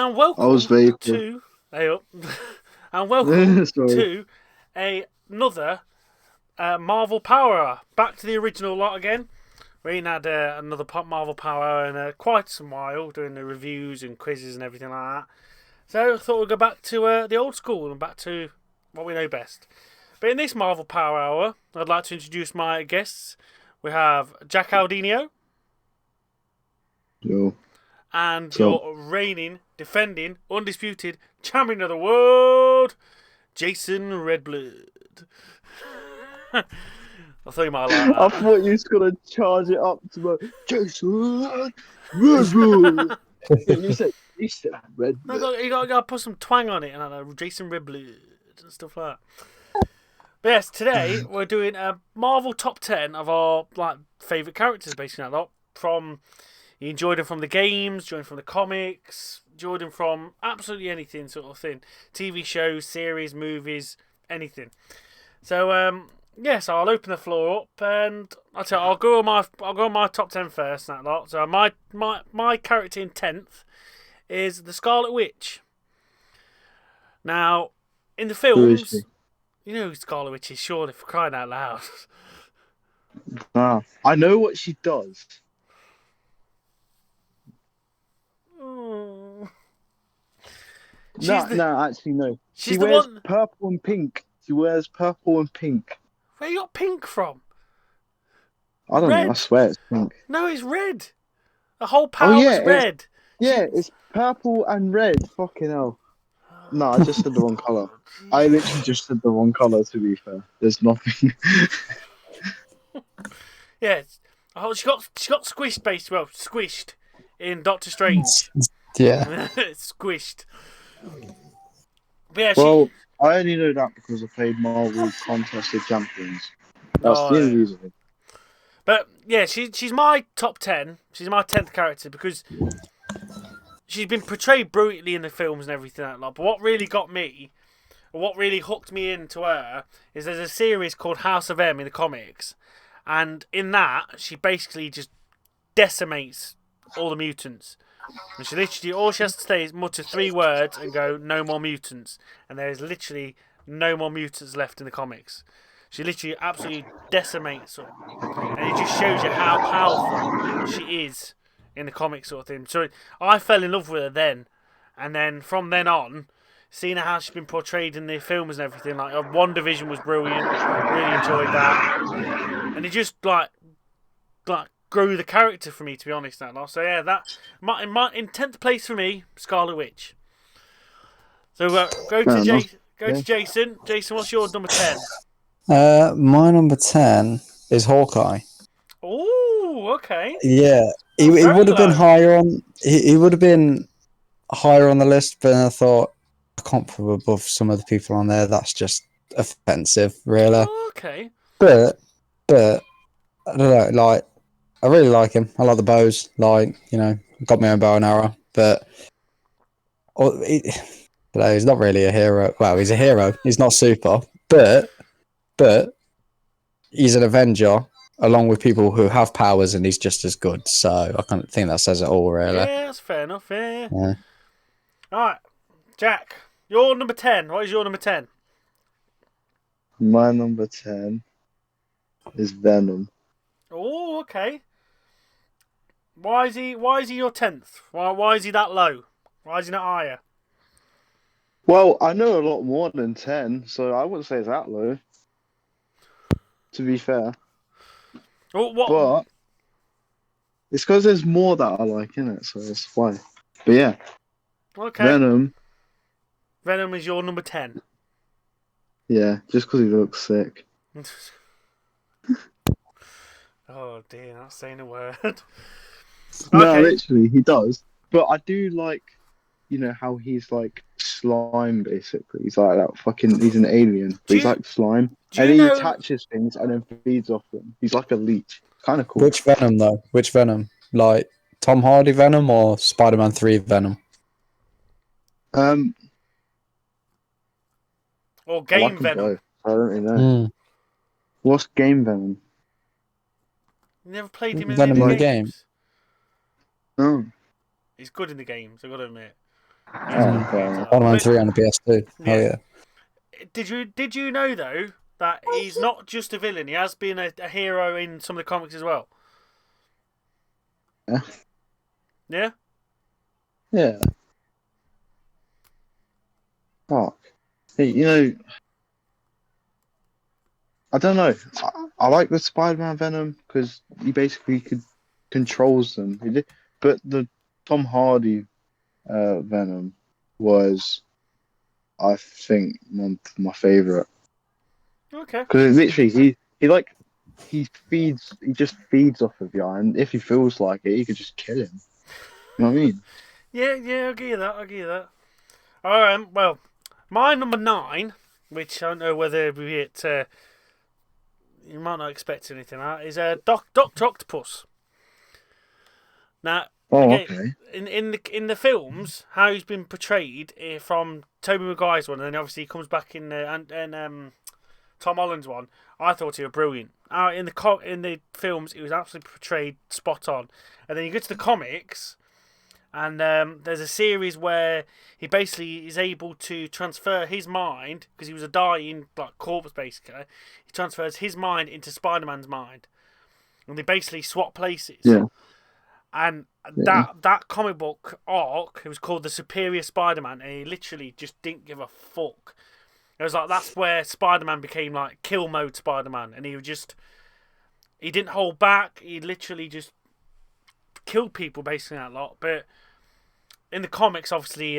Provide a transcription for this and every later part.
And I was welcome very cool. to hey up, and welcome Sorry. to another Marvel Power Hour. Back to the original lot again. We ain't had another Pop Marvel Power Hour in quite some while, doing the reviews and quizzes and everything like that. So I thought we'd go back to the old school and back to what we know best. But in this Marvel Power Hour, I'd like to introduce my guests. We have Jack Aldinio Yo. and So, your reigning, defending, undisputed champion of the world, Jason Redblood. I thought you might like I that. thought you was gonna charge it up to my Jason Red Bull. You said Red No, Bull. you got to put some twang on it, and I know Jason Redblood and stuff like that. But yes, today we're doing a Marvel top 10 of our favourite characters, basically. From you enjoyed them from the games, enjoyed them from the comics, enjoyed them from absolutely anything sort of thing. TV shows, series, movies, anything. So yes, I'll open the floor up and I'll go on my top 10 first. That lot. So my character in 10th is the Scarlet Witch. Now, in the Who is she? films, you know who Scarlet Witch is, surely, for crying out loud. Ah, I know what she does. Oh. Actually, no. She She's the wears one. purple and pink. She wears purple and pink. Where you got pink from? I don't know. I Red. swear it's pink. No, it's red. The whole Oh power's yeah, red. She. it's purple and red. Fucking hell. No, I Oh, just said the wrong color. I literally Jesus. just said the wrong color. To be fair, there's nothing. Yeah. Oh, she got squished, basically. Well, squished in Doctor Strange. Yeah. Squished. But yeah, Well, I only know that because I played Marvel Contest of Champions. That's Oh, the only yeah. reason. But yeah, she's my top 10. She's my 10th character because she's been portrayed brutally in the films and everything like that. But what really got me, or what really hooked me into her, is there's a series called House of M in the comics, and in that she basically just decimates all the mutants. And she literally all she has to say is mutter 3 words and go no more mutants, and there is literally no more mutants left in the comics. She literally absolutely decimates them, and it just shows you how powerful she is in the comics sort of thing. So I fell in love with her then, and then from then on, seeing how she's been portrayed in the films and everything, like One Division was brilliant, really enjoyed that, and it just grew the character for me, to be honest. So yeah, in 10th place for me, Scarlet Witch. So Fair enough. Go Yeah. to Jason. Jason, what's your number 10? My number 10 is Hawkeye. Oh, okay. Yeah. He Very would have been low. higher on he would have been higher on the list, but I thought I can't put him above some of the people on there. That's just offensive, really. Oh, okay. But I don't know, like I really like him. I like the bows, got my own bow and arrow, but he's not really a hero. Well, he's a hero. He's not super, but he's an Avenger along with people who have powers, and he's just as good. So I kind of think that says it all, really. Yeah, that's fair enough. Yeah. Yeah. All right, Jack, your number 10. What is your number 10? My number 10 is Venom. Oh, okay. Why is he your 10th? Why is he that low? Why is he not higher? Well, I know a lot more than 10, so I wouldn't say it's that low, to be fair. Oh, what? But it's because there's more that I like in it, so that's why. But yeah, Okay. Venom, Venom is your number 10. yeah, just because he looks sick. Oh dear, not saying a word. No, Okay. literally, he does. But I do like, how he's like slime, basically. He's like that fucking, he's an alien, but Do he's you like slime. do And you he know? attaches things and then feeds off them. He's like a leech. Kind of cool. Which Venom though? Which Venom? Like Tom Hardy Venom or Spider-Man 3 Venom? Um, Or I like Game them Venom? both. I don't really know. Mm. What's Game Venom? You never played him in any of Venom the in the Like, game. games. oh, He's good in the games, I've got to admit. He's a Oh, good fair enough. Spider-Man But 3 on the PS2. yeah. Oh yeah. Did you know though that he's not just a villain? He has been a hero in some of the comics as well. Yeah. Yeah. Yeah. Fuck. Hey, you know, I don't know. I like the Spider-Man Venom because he basically controls them. But the Tom Hardy Venom was, I think, my favorite Okay. because literally he just feeds off of you, and if he feels like it, he could just kill him. You know what I mean? Yeah. I'll give you that. I'll give you that. Well, my number 9, which I don't know whether you might not expect anything out, is Doctor Octopus. Now, Oh, again, okay. in the films, how he's been portrayed from Tobey Maguire's one, and then obviously he comes back in Tom Holland's one. I thought he was brilliant. In the films, he was absolutely portrayed spot on, and then you get to the comics, and there's a series where he basically is able to transfer his mind because he was a dying corpse. Basically, he transfers his mind into Spider-Man's mind, and they basically swap places. Yeah. And Yeah. that comic book arc, it was called The Superior Spider-Man, and he literally just didn't give a fuck. It was like that's where Spider-Man became like kill mode Spider-Man, and he didn't hold back. He literally just killed people basically that lot. But in the comics, obviously,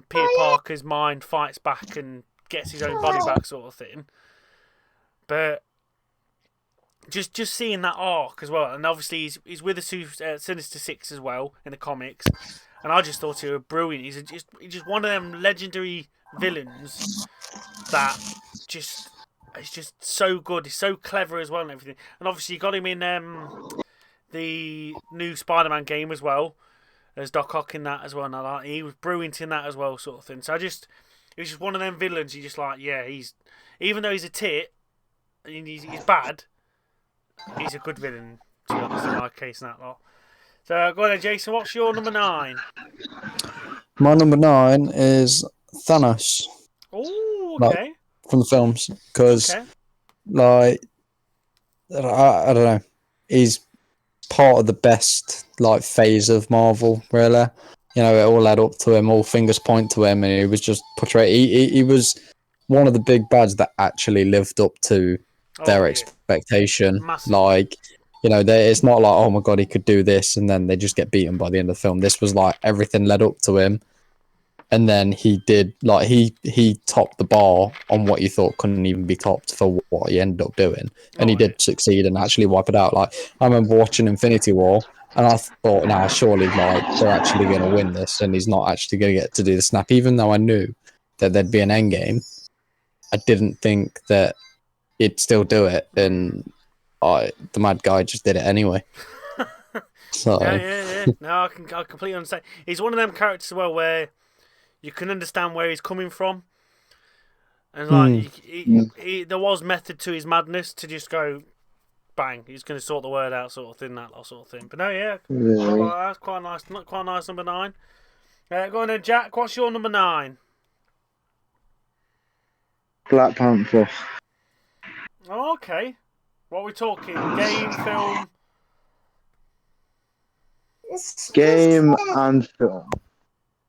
Peter Parker's mind fights back and gets his own body back, sort of thing. But just seeing that arc as well, and obviously he's with the Sinister Six as well in the comics, and I just thought he was brilliant. He's just one of them legendary villains that it's just so good. He's so clever as well and everything. And obviously you got him in the new Spider-Man game as well as Doc Ock in that as well. And he was brilliant in that as well, sort of thing. So it was just one of them villains. You just like, yeah, even though he's a tit and he's bad. He's a good villain, to be honest, in my case, in that lot. So, go on then, Jason. What's your number 9? My number 9 is Thanos. Oh, okay. From the films, because Okay. I don't know, he's part of the best phase of Marvel, really. You know, it all led up to him, all fingers point to him, and he was just portrayed. He was one of the big bads that actually lived up to their expectation. Massively. It's not like, oh my god, he could do this, and then they just get beaten by the end of the film. This was like everything led up to him, and then he did he topped the bar on what you thought couldn't even be topped for what he ended up doing, and he did succeed and actually wipe it out. Like, I remember watching Infinity War, and I thought, nah, surely they're actually going to win this, and he's not actually going to get to do the snap, even though I knew that there'd be an end game. I didn't think that he'd still do it, and the mad guy just did it anyway. So Yeah. No, I completely understand. He's one of them characters as well where you can understand where he's coming from, and there was method to his madness to just go, bang, he's going to sort the word out, sort of thing, that sort of thing. But no, yeah, Really? that's quite nice. Not quite nice number 9. Go on then, Jack. What's your number 9? Black Panther. Oh, okay. What are we talking? Game, film? Game and film.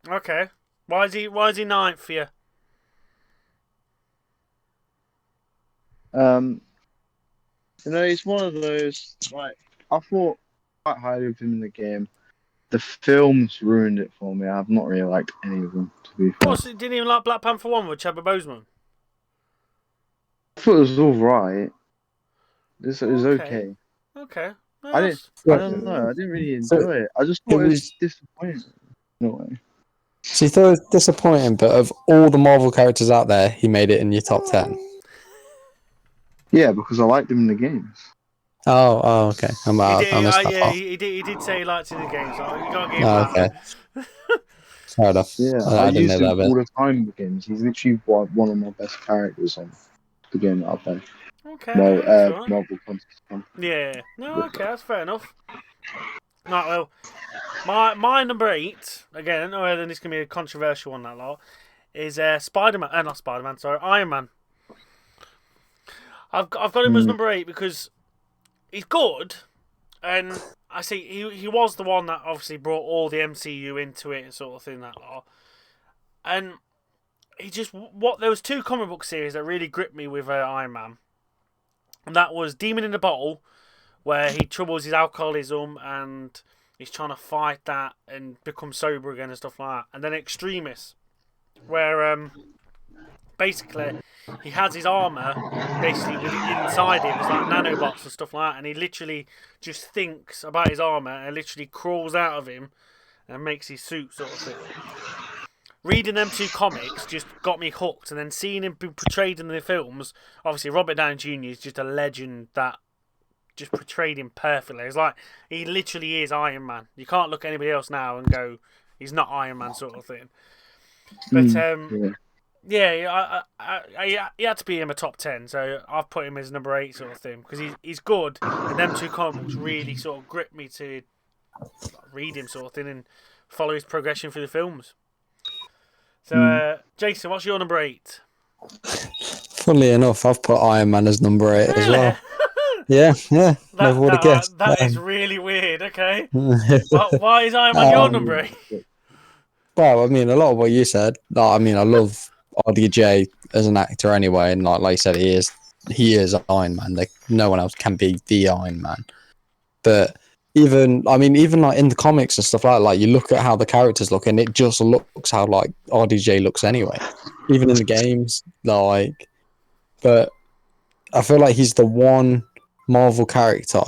Okay. Why is he 9th for you? He's one of those, I thought quite highly of him in the game. The films ruined it for me. I've not really liked any of them, to be fair. Well, so you didn't even like Black Panther 1 with Chadwick Boseman? I thought it was alright. It was okay. Okay. No, I don't know. I didn't really enjoy it. I just thought it was disappointing in a way. So you thought it was disappointing, but of all the Marvel characters out there, he made it in your top 10. Yeah, because I liked him in the games. Oh, okay. I missed that part. He did say he liked it in the game, so you gotta give him that. Okay. Fair enough. Yeah, I didn't use know him that all bit. the time in the games. He's literally one of my best characters on the game that I play. Okay. Well, That's all right. Marvel Contest. Yeah. No, okay, that's fair enough. Right, well, my number 8 again. I don't know whether this can be a controversial one that lot. Is Spider-Man? Not Spider-Man. Sorry, Iron Man. I've got him as number 8 because he's good, and I see he was the one that obviously brought all the MCU into it and sort of thing that lot. And he just there was 2 comic book series that really gripped me with Iron Man, and that was Demon in the Bottle, where he troubles his alcoholism and he's trying to fight that and become sober again and stuff like that. And then Extremis, where basically he has his armor basically with inside him, it's like nanobots and stuff like that, and he literally just thinks about his armor and literally crawls out of him and makes his suit sort of thing. Reading them 2 comics just got me hooked, and then seeing him be portrayed in the films, obviously Robert Downey Jr. is just a legend that just portrayed him perfectly. It's like he literally is Iron Man. You can't look at anybody else now and go, he's not Iron Man sort of thing. But he had to be in my top 10, so I've put him as number 8 sort of thing because he's good, and them 2 comic books really sort of gripped me to read him sort of thing and follow his progression through the films. So, Jason, what's your number 8? Funnily enough, I've put Iron Man as number 8 as well. Yeah. Never would have guessed. That is really weird. Okay. Why is Iron Man your number 8? Well, I mean, a lot of what you said. I mean, I love RDJ as an actor anyway, and like you said, he is Iron Man. No one else can be the Iron Man. But even like in the comics and stuff like you look at how the characters look, and it just looks how like RDJ looks anyway. Even in the games, like, but I feel like he's the one Marvel character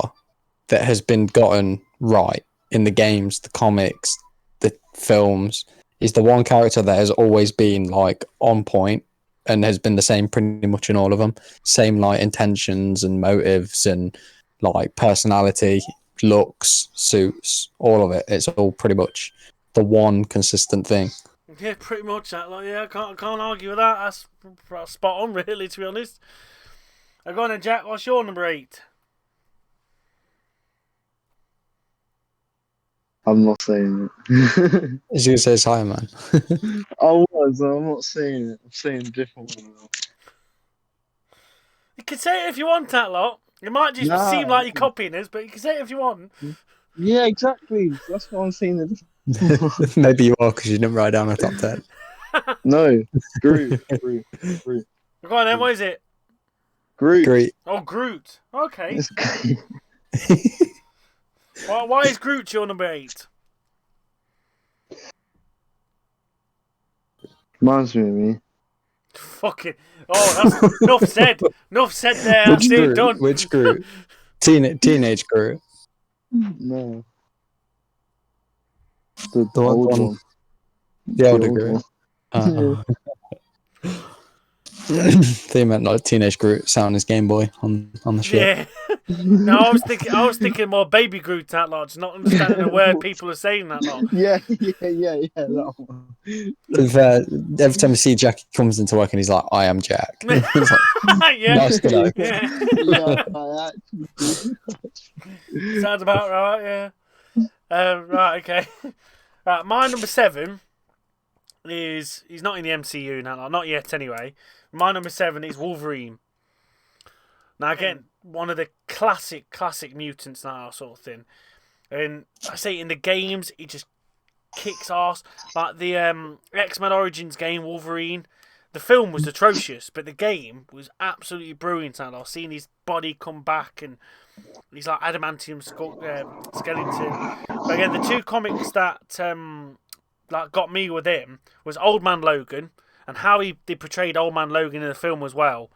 that has been gotten right in the games, the comics, the films. He's the one character that has always been like on point and has been the same pretty much in all of them. Same like intentions and motives and like personality, looks, suits, all of it. It's all pretty much the one consistent thing. Yeah, pretty much that. Like, yeah, I can't argue with that. That's spot on, really, to be honest. Go on then, Jack. What's your number 8? I'm not saying it. As you say, it's Iron Man. I'm not saying it. I'm saying a different one now. You can say it if you want, that lot. It might just seem like you're copying us, but you can say it if you want. Yeah, exactly. That's what I'm saying. Maybe you are because you didn't write down the top 10. No, Groot. Go on then, what is it? Groot. Oh, Groot. Okay. Why is Groot your number 8? Reminds me of me. Fucking. Oh, that's enough said. Enough said there. That's it, done. Which Groot? Teenage Groot. No. The old old one. The older Groot. They meant like Teenage Groot selling his Game Boy on the ship. Yeah. No, I was thinking more Baby Groot that lot, just not understanding the word people are saying that lot. Yeah, that one. Every time you see Jack, he comes into work and he's like, "I am Jack." It's like, yeah. Nice to know. Yeah. Sounds about right, yeah. Right, okay. Right, my number 7 is he's not in the MCU now, not yet anyway. My number 7 is Wolverine. Now again, one of the classic mutants now sort of thing. And I say in the games, he just kicks ass. Like the X-Men Origins game, Wolverine. The film was atrocious, but the game was absolutely brilliant. And I've seen his body come back, and he's like adamantium skeleton. But again, the 2 comics that like got me with him was Old Man Logan, and how they portrayed Old Man Logan in the film as well,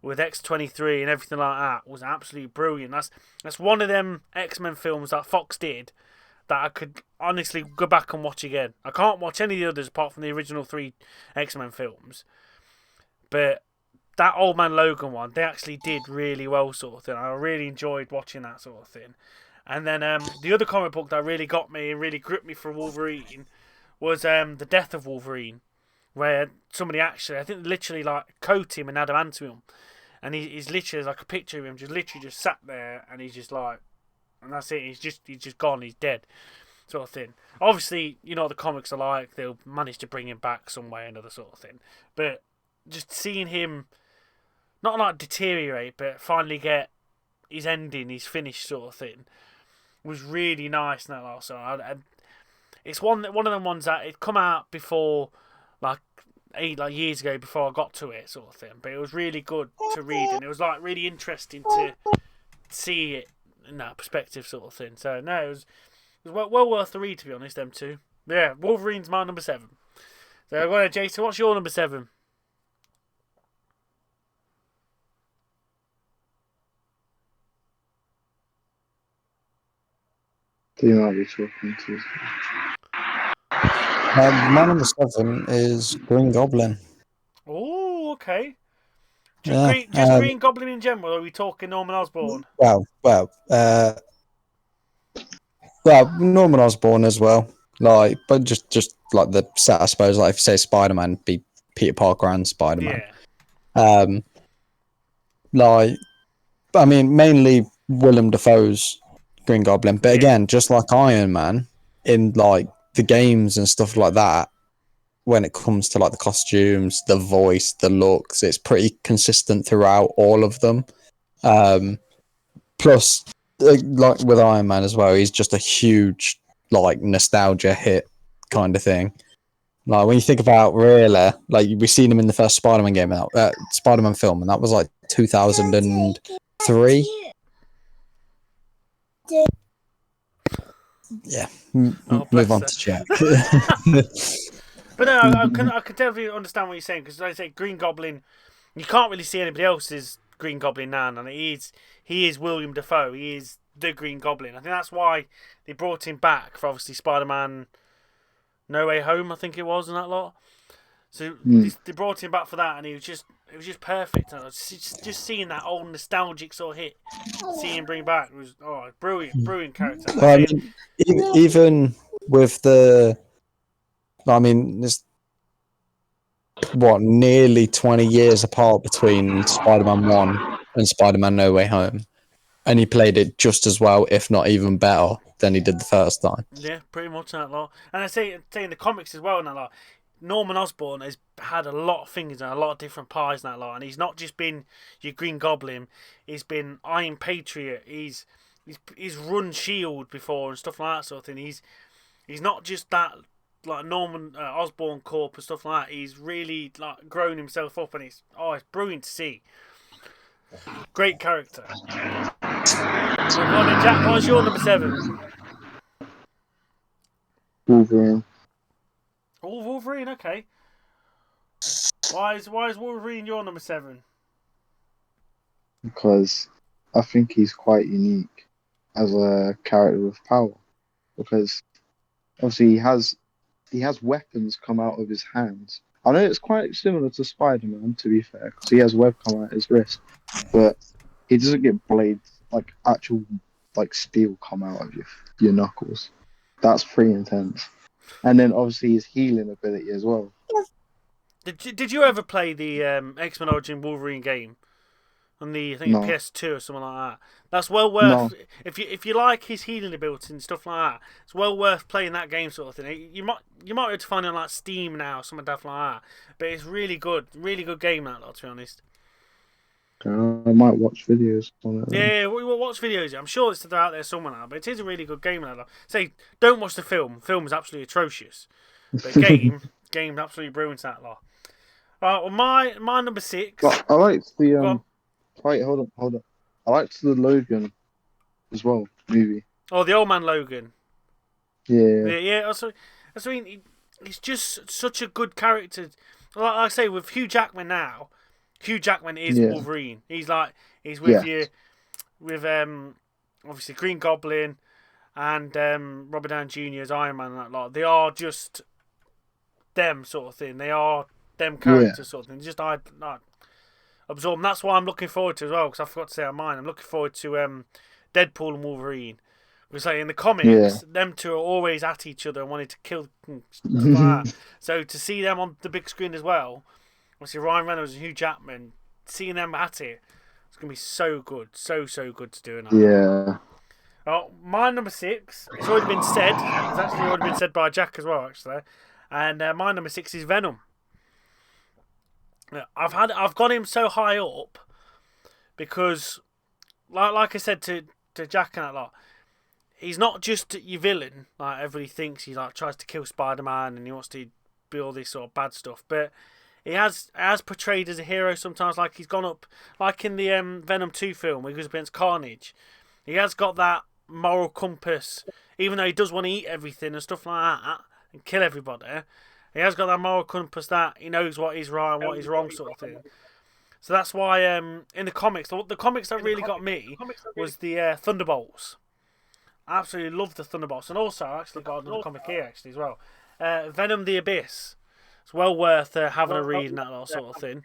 with X-23 and everything like that, was absolutely brilliant. That's one of them X-Men films that Fox did that I could honestly go back and watch again. I can't watch any of the others apart from the original 3 X-Men films, but that Old Man Logan one, they actually did really well sort of thing. I really enjoyed watching that sort of thing. And then the other comic book that really got me and really gripped me for Wolverine was The Death of Wolverine, where somebody actually, I think literally like coat him in adamantium, and he's literally like a picture of him just sat there, and he's just like and that's it. He's just gone. He's dead, sort of thing. Obviously, you know what the comics are like. They'll manage to bring him back some way or another, sort of thing. But just seeing him not like deteriorate, but finally get his ending, his finish, sort of thing, was really nice in that last song. It's one of them ones that it come out before, like years ago before I got to it, sort of thing. But it was really good to read, and it was like really interesting to see it in that perspective, sort of thing. So no, it was well worth the read, to be honest. Them two, yeah. Wolverine's my number 7. So go ahead, Jason. What's your number 7? You might be talking to. My number 7 is Green Goblin. Oh, okay. Yeah, Just Green Goblin in general, or are we talking Norman Osborn? Well, Norman Osborn as well. Like, but just like the set, I suppose. Like, if you say Spider-Man, be Peter Parker and Spider-Man. Yeah. Like, I mean, mainly Willem Dafoe's Green Goblin, but again, just like Iron Man, in like the games and stuff like that, when it comes to like the costumes, the voice, the looks, it's pretty consistent throughout all of them. Plus, like with Iron Man as well, he's just a huge like nostalgia hit kind of thing. Like when you think about really, like we've seen him in the first Spider-Man game, Spider-Man film, and that was like 2003. Yeah, move on to Jack. But no, I can definitely understand what you're saying, because like I say, Green Goblin, you can't really see anybody else's Green Goblin now, and he is William Dafoe. He is the Green Goblin. I think that's why they brought him back for obviously Spider-Man No Way Home, I think it was, and that lot. So they brought him back for that, and it was just perfect. And just seeing that old nostalgic sort of hit, seeing him bring back was brilliant character. Well, I mean, even with the, I mean, there's nearly 20 years apart between Spider-Man 1 and Spider-Man No Way Home, and he played it just as well, if not even better, than he did the first time. Yeah, pretty much that lot. And I say in the comics as well, and that lot, Norman Osborn has had a lot of fingers and a lot of different pies in that lot, and he's not just been your Green Goblin. He's been Iron Patriot. He's run Shield before and stuff like that sort of thing. He's not just that like Norman Osborn Corp and stuff like that. He's really like grown himself up, and it's brilliant to see. Great character. So, Jack, what's your number 7? Wolverine. Oh, Wolverine. Okay. Why is Wolverine your number 7? Because I think he's quite unique as a character with power. Because obviously he has weapons come out of his hands. I know it's quite similar to Spider-Man, to be fair, because he has web come out his wrist, but he doesn't get blades, like actual like steel come out of your knuckles. That's pretty intense. And then obviously his healing ability as well. Did you ever play the X-Men Origin Wolverine game on the PS2 or something like that? That's well worth if you like his healing ability and stuff like that. It's well worth playing that game sort of thing. You might be able to find it on like Steam now, something like that. But it's really good game that lot, to be honest. I might watch videos on it. Yeah, we'll watch videos. I'm sure it's out there somewhere now, but it is a really good game. Say, don't watch the film. Film is absolutely atrocious. But game absolutely brilliant that lot. Well, my number 6. But I liked the Wait, hold on. I liked the Logan as well movie. Oh, the Old Man Logan. Yeah. I mean, he's just such a good character. Like I say, with Hugh Jackman now. Hugh Jackman is Wolverine. He's with you, with obviously Green Goblin and Robert Downey Jr. as Iron Man and that lot. They are just them sort of thing. They are them characters sort of thing. Just I absorb them. That's why I'm looking forward to as well, because I forgot to say on mine. I'm looking forward to Deadpool and Wolverine. Because like in the comics, them two are always at each other and wanting to kill and stuff like that. So to see them on the big screen as well. Obviously, Ryan Reynolds and Hugh Jackman, seeing them at it, it's going to be so good. So good to do. Yeah. Oh, my number 6. It's already been said. It's actually already been said by Jack as well, actually. And my number 6 is Venom. I've got him so high up because, like I said to Jack and that lot, he's not just your villain. Like everybody thinks he tries to kill Spider-Man and he wants to do all this sort of bad stuff, but he has portrayed as a hero sometimes. Like he's gone up, like in the Venom 2 film where he goes up against Carnage. He has got that moral compass, even though he does want to eat everything and stuff like that and kill everybody. He has got that moral compass that he knows what is right and what is wrong, sort of thing. So that's why in the comics, the comics that really got me was the Thunderbolts. I absolutely love the Thunderbolts, and also I actually got another comic here actually as well. Venom the Abyss. It's well worth having a read and that sort of thing.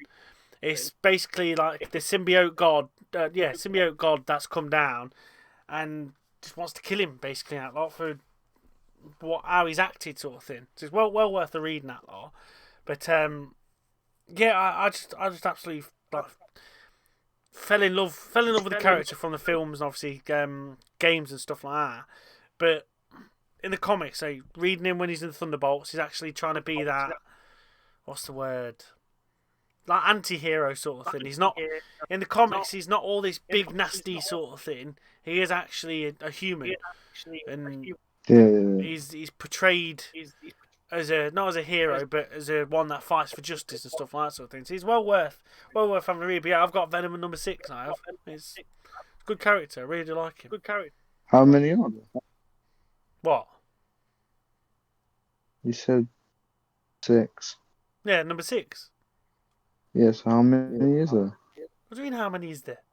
It's basically like the symbiote god, symbiote god that's come down and just wants to kill him basically that lot for how he's acted, sort of thing. So it's well worth the reading that lot. But I just absolutely fell in love with the character from the films and obviously games and stuff like that. But in the comics, so reading him when he's in the Thunderbolts, he's actually trying to be that. What's the word? Like anti-hero sort of thing. He's not in the comics. He's not all this big nasty sort of thing. He is actually a human, and he's portrayed as not as a hero, but as a one that fights for justice and stuff like that sort of thing. So he's well worth having a read. But yeah, I've got Venom at number 6. I have. It's a good character. I really do like him. Good character. How many are there? What? You said 6. Yeah, number 6. Yes. How many is there? What do you mean? How many is there?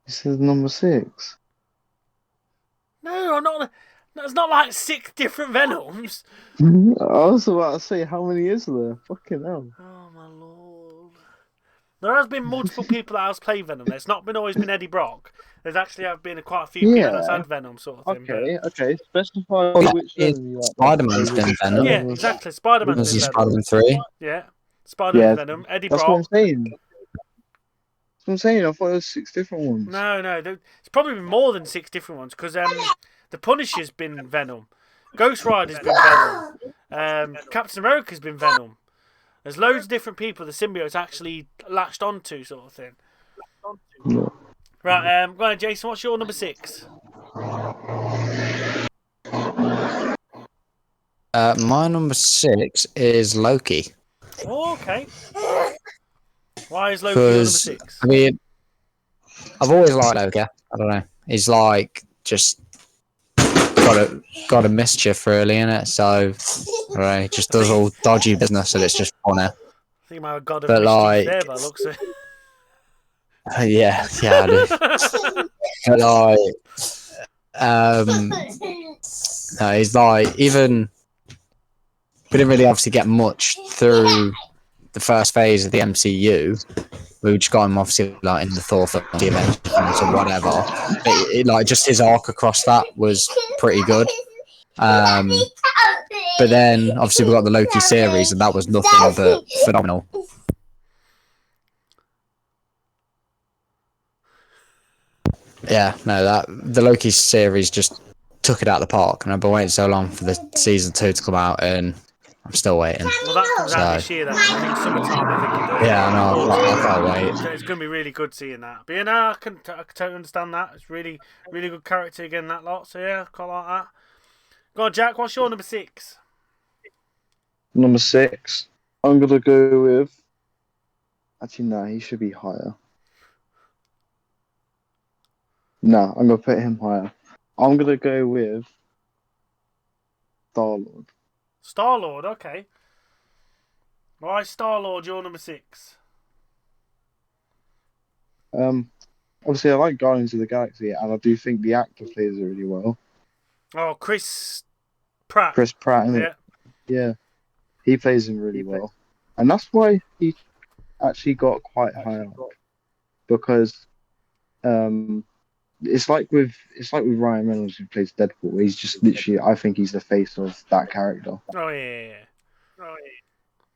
You said number 6. No, I'm not. It's not like 6 different Venoms. I was about to say, how many is there? Fucking hell. Oh my lord. There has been multiple people that has played Venom. It's not always been Eddie Brock. There's actually been quite a few people that's had Venom sort of thing. Okay. Specify which Venom you like. Spider-Man's been Venom. Yeah, exactly. Spider-Man's been Venom. Spider-Man 3. Yeah. Spider-Man Venom. Eddie Brock. That's what I'm saying. That's what I'm saying. I thought there was 6 different ones. No. It's probably been more than 6 different ones because the Punisher's been Venom. Ghost Rider's been Venom. Captain America's been Venom. There's loads of different people the symbiote's actually latched onto, sort of thing. No. Right, go on, Jason. What's your number 6? My number 6 is Loki. Oh, okay. Why is Loki your number 6? I mean, I've always liked Loki. I don't know. He's like just got a mischief really in it. So right, he just does all dodgy business and it's just funny. I think my God of But mischief there by the looks of it. Yeah, I do. But no, he's like even we didn't really obviously get much through the first phase of the MCU. We just got him obviously like in the Thor film, the Avengers or whatever. But like just his arc across that was pretty good. But then obviously we got the Loki series and that was nothing but phenomenal. Yeah, no, the Loki series just took it out of the park, and I've been waiting so long for the season 2 to come out, and I'm still waiting. Well, that comes out this year. I think summertime. I think it does. Yeah, I know. I can't wait. So it's going to be really good seeing that. But yeah, no, I can totally understand that. It's really good character again, that lot. So yeah, quite like that. Go on, Jack. What's your number 6? Number 6. I'm gonna go with. Actually, no, he should be higher. No, I'm gonna put him higher. I'm gonna go with Star-Lord. Star-Lord, okay. Why Star-Lord your number 6? Obviously I like Guardians of the Galaxy, and I do think the actor plays it really well. Oh, Chris Pratt. Chris Pratt, innit? Yeah. He plays him really well. And that's why he actually got quite high up. Because it's like with Ryan Reynolds who plays Deadpool. He's just literally, I think he's the face of that character. Oh yeah.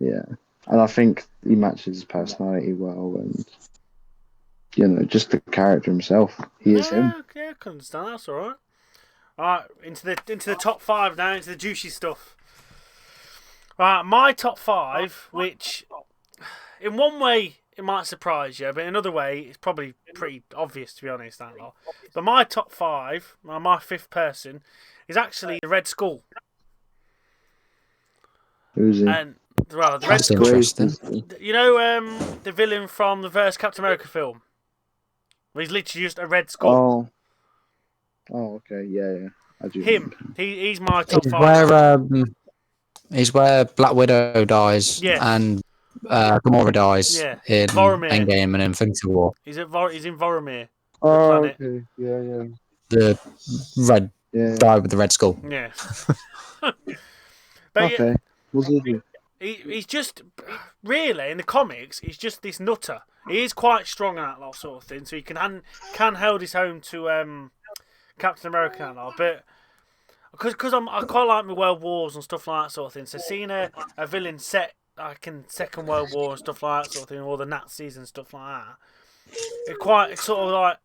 Yeah, and I think he matches his personality well, and just the character himself. He is him. Yeah, I can understand. That's all right. All right, into the top 5 now, into the juicy stuff. Right, my top 5, which in one way it might surprise you, but in another way it's probably pretty obvious, to be honest. That lot. But my top 5, my 5th person, is actually the Red Skull. Who's he? And the Red That's Skull. interesting. You know, the villain from the first Captain America film. Where he's literally just a red skull. Oh, okay, yeah. I do. Him. He's my top He's 5. he's where Black Widow dies Yeah. and Gamora dies Yeah. in Vormir. Endgame and Infinity War. He's in Vormir. Oh, planet. okay. Yeah. The red guy with the red skull. Yeah. Okay. Was he? He's just, really, in the comics, he's just this nutter. He is quite strong and that lot sort of thing, so he can hold his own to Captain America and all, but because I quite like my World Wars and stuff like that sort of thing, so seeing a villain set like in Second World War and stuff like that sort of thing, or the Nazis and stuff like that, it sort of like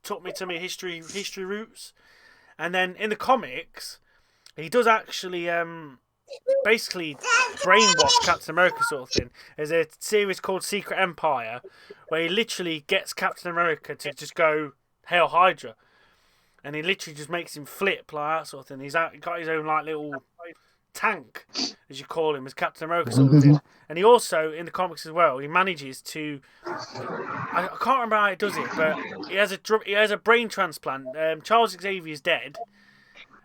took me to my history roots. And then in the comics, he does actually basically brainwash Captain America sort of thing. There's a series called Secret Empire where he literally gets Captain America to just go Hail Hydra, and he literally just makes him flip like that sort of thing. He's got his own like little tank, as you call him, as Captain America sort of thing. And he also, in the comics as well, he manages to, I can't remember how he does it, but he has a brain transplant. Charles Xavier's dead.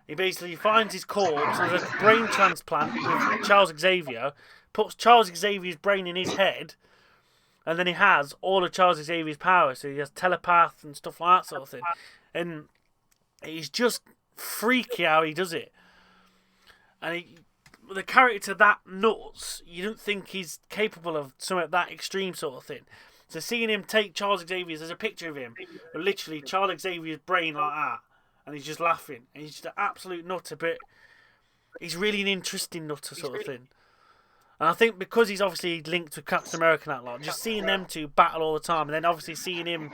He basically finds his corpse and has a brain transplant with Charles Xavier, puts Charles Xavier's brain in his head, and then he has all of Charles Xavier's powers. So he has telepath and stuff like that sort of thing. And he's just freaky how he does it. And the character that nuts, you don't think he's capable of something that extreme sort of thing. So seeing him take Charles Xavier's, there's a picture of him, literally Charles Xavier's brain like that, and he's just laughing. And he's just an absolute nutter, but he's really an interesting nutter sort of thing. And I think because he's obviously linked with Captain America and that lot, just seeing them two battle all the time, and then obviously seeing him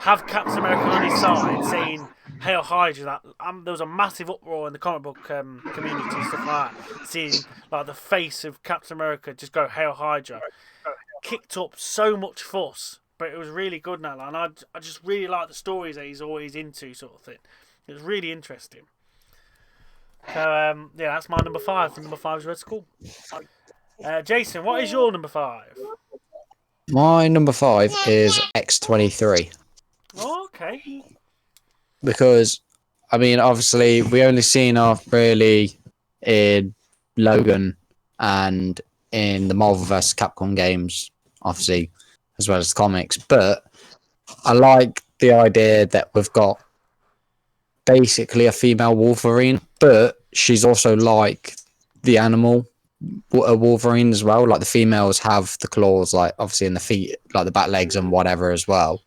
have Captain America on his side saying Hail Hydra, there was a massive uproar in the comic book community and stuff like that. Seeing like the face of Captain America just go Hail Hydra, kicked up so much fuss, but it was really good now. And I just really like the stories that he's always into sort of thing. It was really interesting. So yeah, that's my number 5. Number 5 is Red Skull. Jason, what is your number 5? My number 5 is X-23. Oh, okay. Because, I mean, obviously, we only seen her really in Logan and in the Marvel vs. Capcom games, obviously, as well as the comics. But I like the idea that we've got basically a female Wolverine, but she's also like the animal Wolverine as well. Like the females have the claws, like obviously in the feet, like the back legs and whatever as well.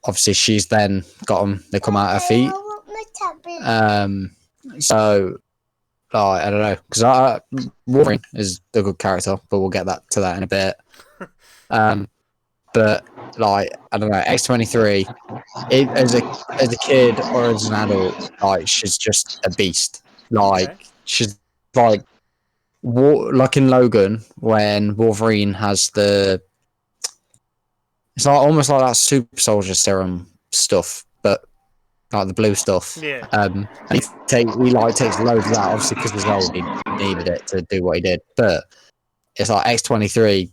Obviously she's then got them, they come out her feet. So I don't know, because Wolverine is a good character, but we'll get to that in a bit. But like I don't know, X-23, as a kid or as an adult, like she's just a beast. Like she's like in Logan when Wolverine has it's like almost like that super soldier serum stuff, but like the blue stuff. Yeah. And he takes loads of that, obviously because he's old, he needed it to do what he did. But it's like X-23,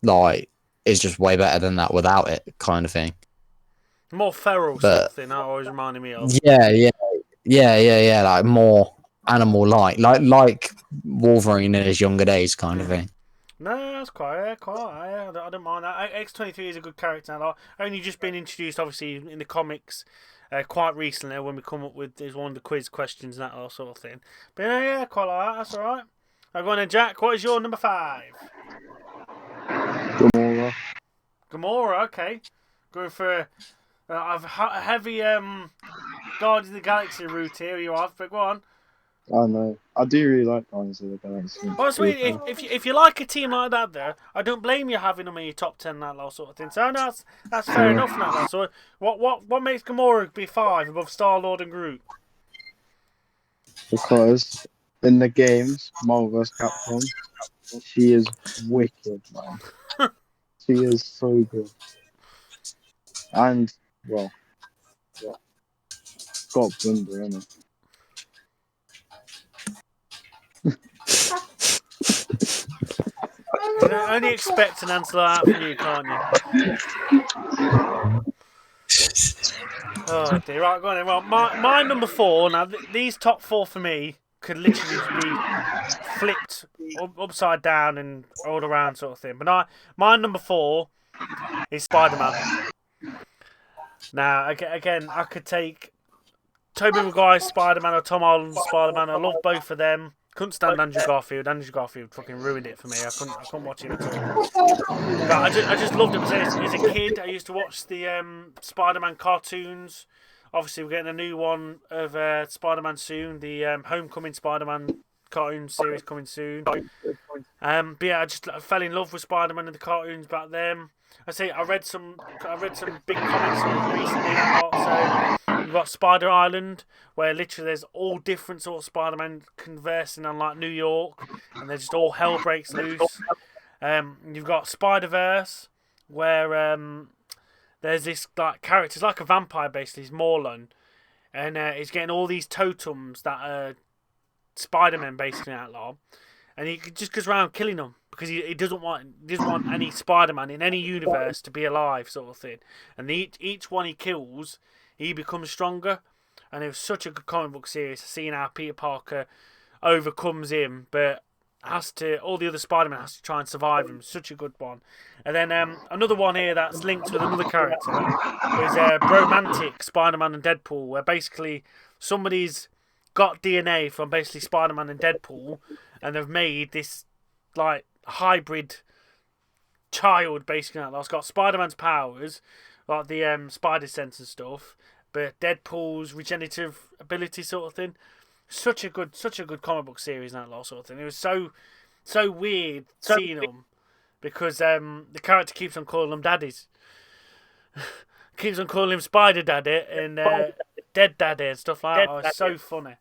like is just way better than that without it, kind of thing. More feral sort of thing. That always reminded me of. Yeah. Like more animal-like, like Wolverine in his younger days, kind of thing. No, that's quite. I don't mind that. X-23 is a good character. Like, only just been introduced, obviously, in the comics quite recently when we come up with one of the quiz questions and that sort of thing. But yeah, quite like that. That's all right. Go on then, Jack. What is your number 5? Gamora. Okay. Going for a heavy Guardians of the Galaxy route here. You have, but go on. I know. I do really like Guardians of the Galaxy. Well, sweet. If you like a team like that, there, I don't blame you having them in your top 10, that lot sort of thing. So no, that's fair enough, that lot. So what makes Gamora be 5 above Star Lord and Groot? Because in the games, Marvel vs. Capcom, she is wicked, man. She is so good. And, well, got Blunder, innit? You can only expect an answer like that from you, can't you? Oh dear, right, go on then. Well, my number 4, now these top 4 for me could literally be flipped upside down and all around sort of thing. But my number 4 is Spider-Man. Now, again, I could take Tobey Maguire's Spider-Man or Tom Holland's Spider-Man. I love both of them. Couldn't stand Andrew Garfield. Andrew Garfield fucking ruined it for me. I couldn't watch him at all. But I just loved him as a kid. I used to watch the Spider-Man cartoons. Obviously, we're getting a new one of Spider-Man soon. The Homecoming Spider-Man cartoon series coming soon. But yeah, I fell in love with Spider-Man and the cartoons back then. I read some big comics recently. So you've got Spider Island, where literally there's all different sorts of Spider-Man conversing on like New York, and there's just all hell breaks loose. You've got Spider-Verse, where there's this like character, it's like a vampire basically. He's Morlun, and he's getting all these totems that are Spider-Man basically outlaw, and he just goes around killing them because he doesn't want any Spider-Man in any universe to be alive, sort of thing. And each one he kills, he becomes stronger. And it was such a good comic book series, seeing how Peter Parker overcomes him, but all the other Spider-Man has to try and survive him. Such a good one. And then another one here that's linked with another character is Bromantic Spider-Man and Deadpool, where basically somebody's got DNA from basically Spider-Man and Deadpool, and they've made this like hybrid child basically that's got Spider-Man's powers, like the spider sense and stuff, but Deadpool's regenerative ability sort of thing. Such a good comic book series and that lot sort of thing. It was so weird seeing them because the character keeps on calling them daddies. Keeps on calling him Spider Daddy and Dead Daddy and stuff like that. Oh, it's so funny.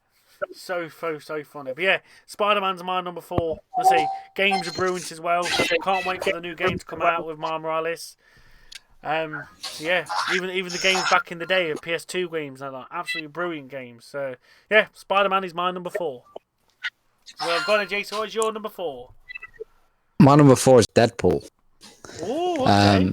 So funny. But yeah, Spider-Man's my number 4. Let's see, games are brilliant as well. Can't wait for the new game to come out with Miles Morales. Yeah, even the games back in the day of PS2 games, they're like absolutely brilliant games. So yeah, Spider-Man is my number 4. Well, go on, Jason. What is your number 4? My number 4 is Deadpool. Oh, okay.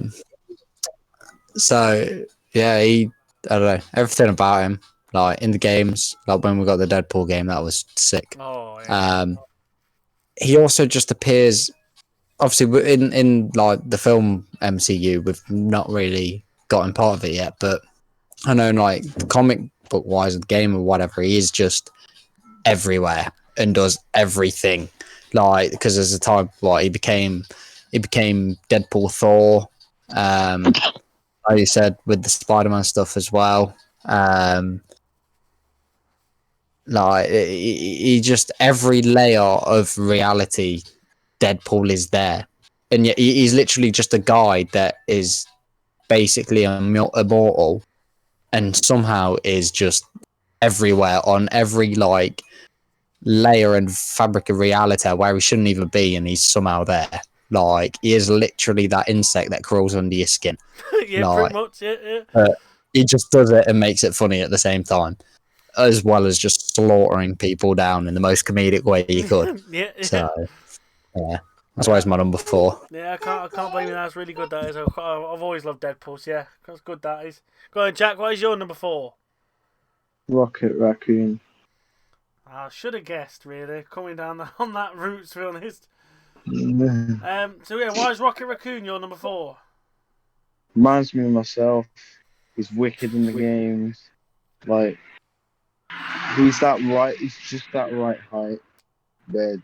So yeah, I don't know, everything about him. Like in the games, like when we got the Deadpool game, that was sick. Oh, yeah. He also just appears, obviously, in like the film MCU. We've not really gotten part of it yet, but I know, like the comic book wise, the game or whatever, he is just everywhere and does everything. Like because there's a time like he became Deadpool Thor. Like you said with the Spider-Man stuff as well. Like he just every layer of reality, Deadpool is there, and yet he's literally just a guy that is basically immortal, and somehow is just everywhere on every like layer and fabric of reality where he shouldn't even be, and he's somehow there. Like he is literally that insect that crawls under your skin. Yeah, like, pretty much. Yeah. He just does it and makes it funny at the same time, as well as just slaughtering people down in the most comedic way you could. Yeah. So, yeah, that's why it's my number 4. Yeah, I can't blame you. That's really good. That is. I've always loved Deadpool. So yeah, that's good. That is. Go on, Jack. What is your number 4? Rocket Raccoon. I should have guessed, really, coming down on that route. To be honest. So yeah, why is Rocket Raccoon your number 4? Reminds me of myself. He's wicked in the games. Like he's just that right height where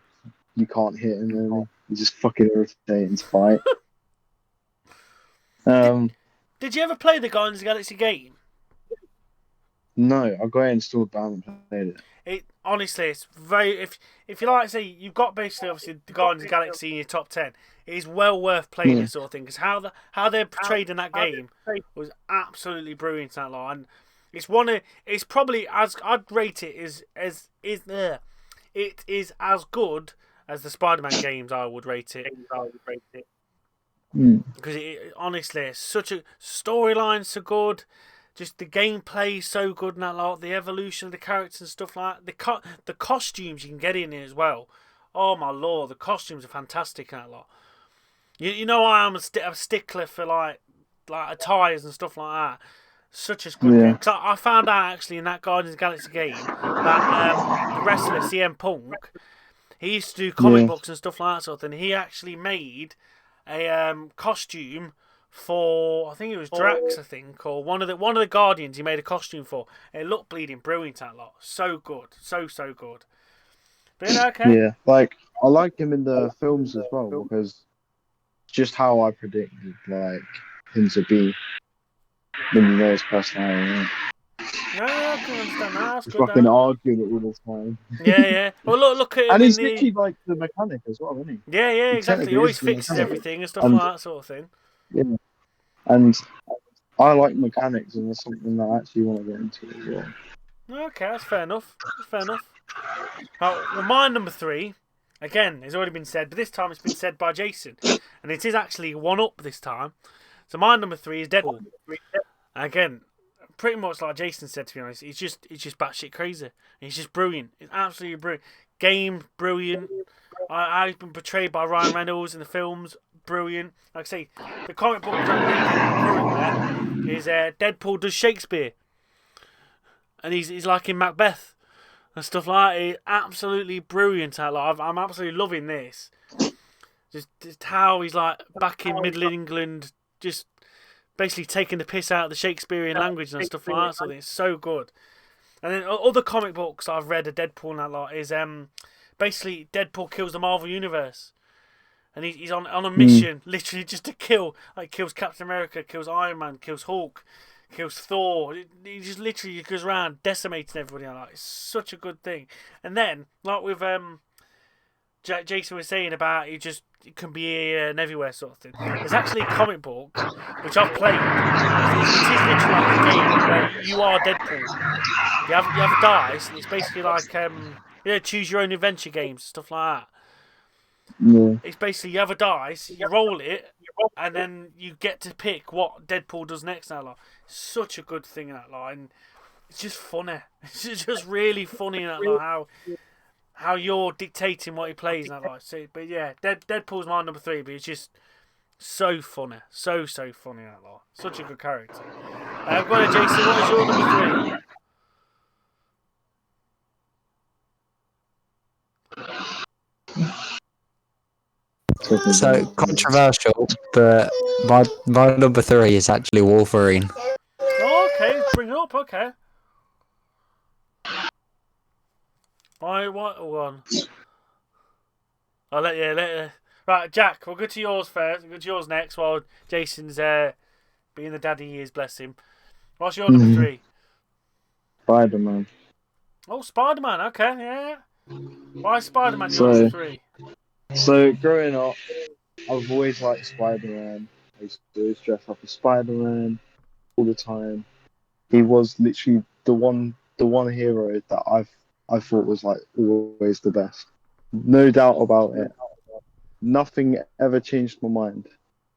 you can't hit him really. He's just fucking irritating to fight. Did you ever play the Guardians of the Galaxy game? No, I got it installed but I haven't played it. honestly, it's very if you like, say you've got basically obviously the Guardians of the Galaxy in your top 10. It is well worth playing this sort of thing because how they're portrayed in that game was absolutely brilliant. That lot, and it's probably as I'd rate it it is as good as the Spider-Man games. I would rate it. Because honestly, it's such a storyline's so good, just the gameplay is so good and that lot, the evolution of the characters and stuff like that. The costumes you can get in it as well. Oh my lord, the costumes are fantastic in that lot. You know I'm a stickler for like attires and stuff like that. Such a good game. Because I found out actually in that Guardians of the Galaxy game that the wrestler CM Punk, he used to do comic books and stuff like that sort of thing. He actually made a costume for, I think it was Drax, I think, or one of the Guardians. He made a costume for. It looked bleeding brilliant, that lot. So good, so good. But okay. Yeah, like I like him in the films as well because just how I predicted like him to be when you know his personality. Yeah, I can understand that. That's He's good. fucking That. arguing it all the time. Yeah. Well, look at him And in he's the. literally like the mechanic as well, isn't he? Yeah, He exactly. He technically always is the fixes mechanic. everything and stuff And like that sort of thing. yeah, and I like mechanics, and it's something that I actually want to get into as well. Okay, that's fair enough. Well, my number 3, again, has already been said, but this time it's been said by Jason, and it is actually one up this time. So my number 3 is Deadpool. Again, pretty much like Jason said, to be honest, he's just batshit crazy. He's just brilliant. He's absolutely brilliant. Game brilliant. I've been portrayed by Ryan Reynolds in the films. Brilliant. Like I say, the comic book I'm reading is Deadpool does Shakespeare, and he's like in Macbeth and stuff like that. It's absolutely brilliant. I'm absolutely loving this. Just how he's like back in Middle England, just basically taking the piss out of the Shakespearean language and stuff like that. So it's so good. And then other comic books I've read of Deadpool and that lot is basically Deadpool kills the Marvel Universe. And he's on a mission, literally just to kill. Like, kills Captain America, kills Iron Man, kills Hulk, kills Thor. He just literally goes around decimating everybody. Like, it's such a good thing. And then, like with Jason was saying about it can be here and everywhere sort of thing. There's actually a comic book which I've played. It is literally like a game where you are Deadpool. You have a dice, and it's basically like choose your own adventure games, stuff like that. Yeah. It's basically you have a dice, you roll it, and then you get to pick what Deadpool does next. Now, like, such a good thing in that line. It's just funny. It's just really funny in that line how you're dictating what he plays in that line. So, but yeah, Deadpool's my number 3, but it's just so funny, so funny in that line. Such a good character. Go on, Jason. What is your number 3? So controversial, but my number 3 is actually Wolverine. Oh, okay, bring it up. Okay. What one? I'll let you. Right, Jack. We'll go to yours first. We'll go to yours next. While Jason's being the daddy he is, bless him. What's your number 3? Spider-Man. Oh, Spider-Man. Okay, yeah. Why Spider-Man? Your number 3. So growing up, I've always liked Spider-Man. I used to always dress up as Spider-Man all the time. He was literally the one hero that I thought was like always the best. No doubt about it. Nothing ever changed my mind.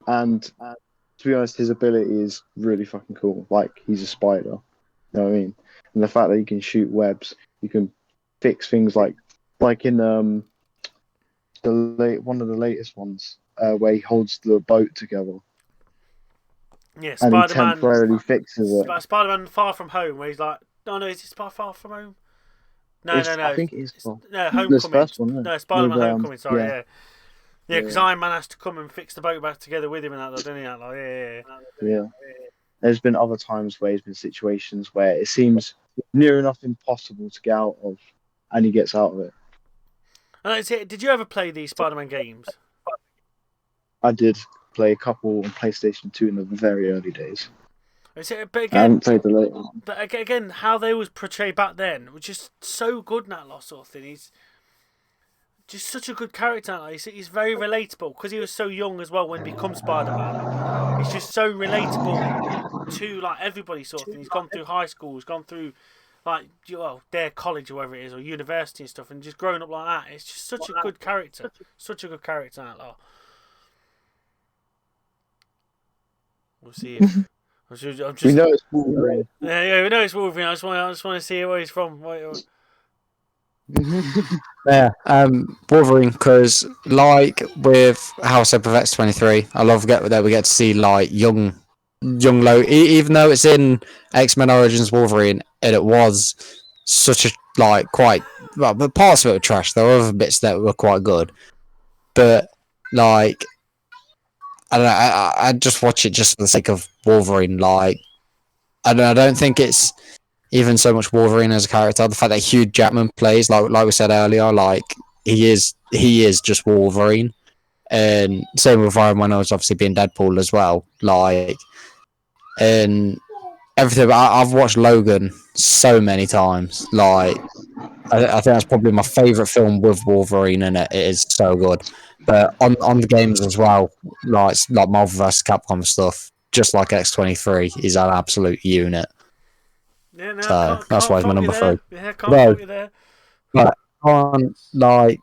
And to be honest, his ability is really fucking cool. Like, he's a spider. You know what I mean? And the fact that you can shoot webs, you can fix things like in one of the latest ones where he holds the boat together. Yeah, and he Spider-Man. temporarily fixes it. Spider-Man Far From Home, where he's like, no, is it Far From Home? No. I think it is. No, Homecoming. This first one, no, Spider-Man Homecoming. Sorry, yeah. Yeah, because Iron Man has to come and fix the boat back together with him and that, doesn't he? Like, Yeah. There's been other times where there's been situations where it seems near enough impossible to get out of, and he gets out of it. And that's it. Did you ever play these Spider-Man games? I did play a couple on PlayStation 2 in the very early days. But I again, haven't played the late one. but again, how they was portrayed back then was just so good in that lot sort of thing. He's just such a good character. He's very relatable because he was so young as well when he becomes Spider-Man. He's just so relatable to like everybody sort of thing. He's gone through high school, he's gone through like their college or whatever it is, or university and stuff, and just growing up like that. It's just such a good character, such a good character. That lot. We'll see. I'm just, We know it's Wolverine. yeah, we know it's Wolverine. I just want to see where he's from. Yeah, Wolverine, because like with House of X-23, I love that we get to see like young even though it's in X-Men Origins Wolverine, and it was such a like quite well, but parts of it were trash. There were other bits that were quite good, but like I don't know, I just watch it just for the sake of Wolverine. Like I don't think it's even so much Wolverine as a character. The fact that Hugh Jackman plays, like we said earlier, like he is just Wolverine, and same with Ryan Reynolds obviously being Deadpool as well. Like, and everything. I've watched Logan so many times. Like, I think that's probably my favorite film with Wolverine in it. It is so good. But on the games as well, like Marvel vs. Capcom stuff, just like X-23, is an absolute unit. Yeah, no, So that's why he's my number 3. Yeah, can't fault you there. But on like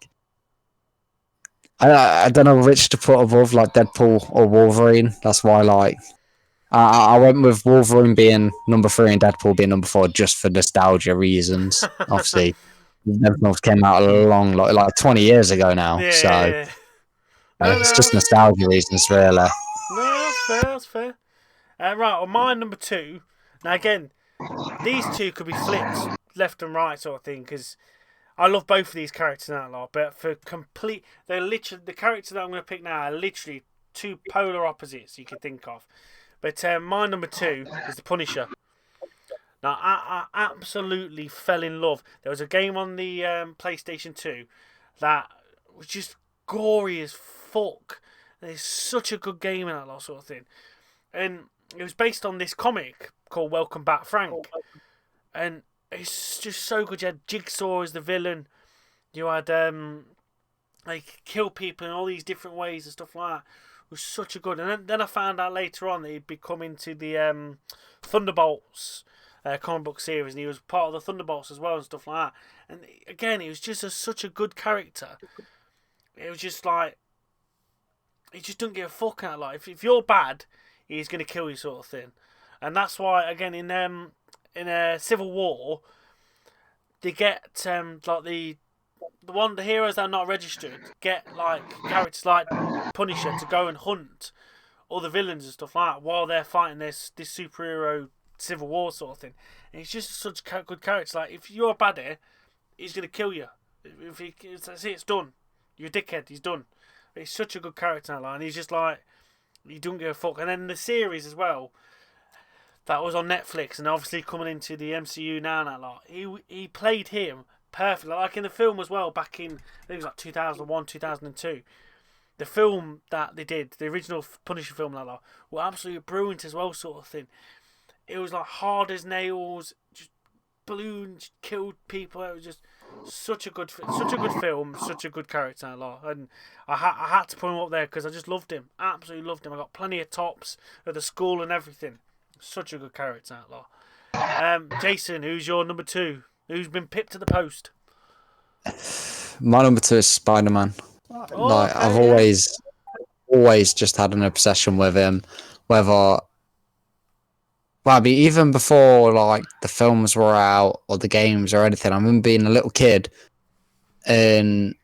I don't know which to put above, like Deadpool or Wolverine. That's why like I went with Wolverine being number 3 and Deadpool being number 4 just for nostalgia reasons. Obviously, them films came out a long, like 20 years ago now. Yeah, So yeah. No, it's just nostalgia reasons, really. No, that's fair. That's fair. Right, on my number 2. Now again, these two could be flipped left and right sort of thing because I love both of these characters in that lot. But for complete, they're literally the characters that I'm going to pick now are literally two polar opposites you could think of. But my number 2 is the Punisher. Now I absolutely fell in love. There was a game on the PlayStation 2 that was just gory as fuck. And it's such a good game in that lot sort of thing. And it was based on this comic called Welcome Back Frank. And it's just so good. You had Jigsaw as the villain. You had like kill people in all these different ways and stuff like that. It was such a good. And then I found out later on that he'd be coming to the Thunderbolts comic book series, and he was part of the Thunderbolts as well and stuff like that. And again, he was just such a good character. It was just like he just don't give a fuck out. Like if you're bad, he's gonna kill you, sort of thing. And that's why again in a Civil War, they get like the heroes that are not registered get like characters like Punisher to go and hunt all the villains and stuff like that while they're fighting this superhero Civil War sort of thing. And he's just such a good character. Like if you're a baddie, he's gonna kill you. If he that's it, it's done. You're a dickhead. He's done. But he's such a good character, and he's just like he don't give a fuck. And then the series as well. That was on Netflix, and obviously coming into the MCU now and that lot. He played him perfectly, like in the film as well. Back in I think it was like 2001, 2002. The film that they did, the original Punisher film, that lot, were absolutely brilliant as well, sort of thing. It was like hard as nails, just balloons, killed people. It was just such a good film, such a good character, that lot. And I had to put him up there because I just loved him, absolutely loved him. I got plenty of tops at the school and everything. Such a good character, that lot. Jason, who's your number 2? Who's been pipped to the post? My number 2 is Spider-Man. Like okay, I've always just had an obsession with him. Whether, I mean, even before like the films were out or the games or anything, I remember being a little kid, and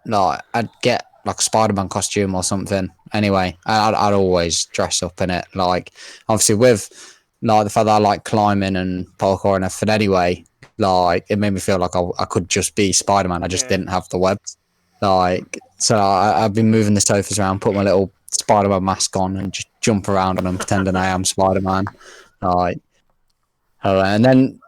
like I'd get like a Spider-Man costume or something. Anyway, I'd always dress up in it. Like obviously with like the fact that I like climbing and parkour and everything. Anyway, like it made me feel like I could just be Spider-Man. I just didn't have the webs. Like so, I've been moving the sofas around, put my little Spider-Man mask on, and just jump around on them, pretending I am Spider-Man. Like, and then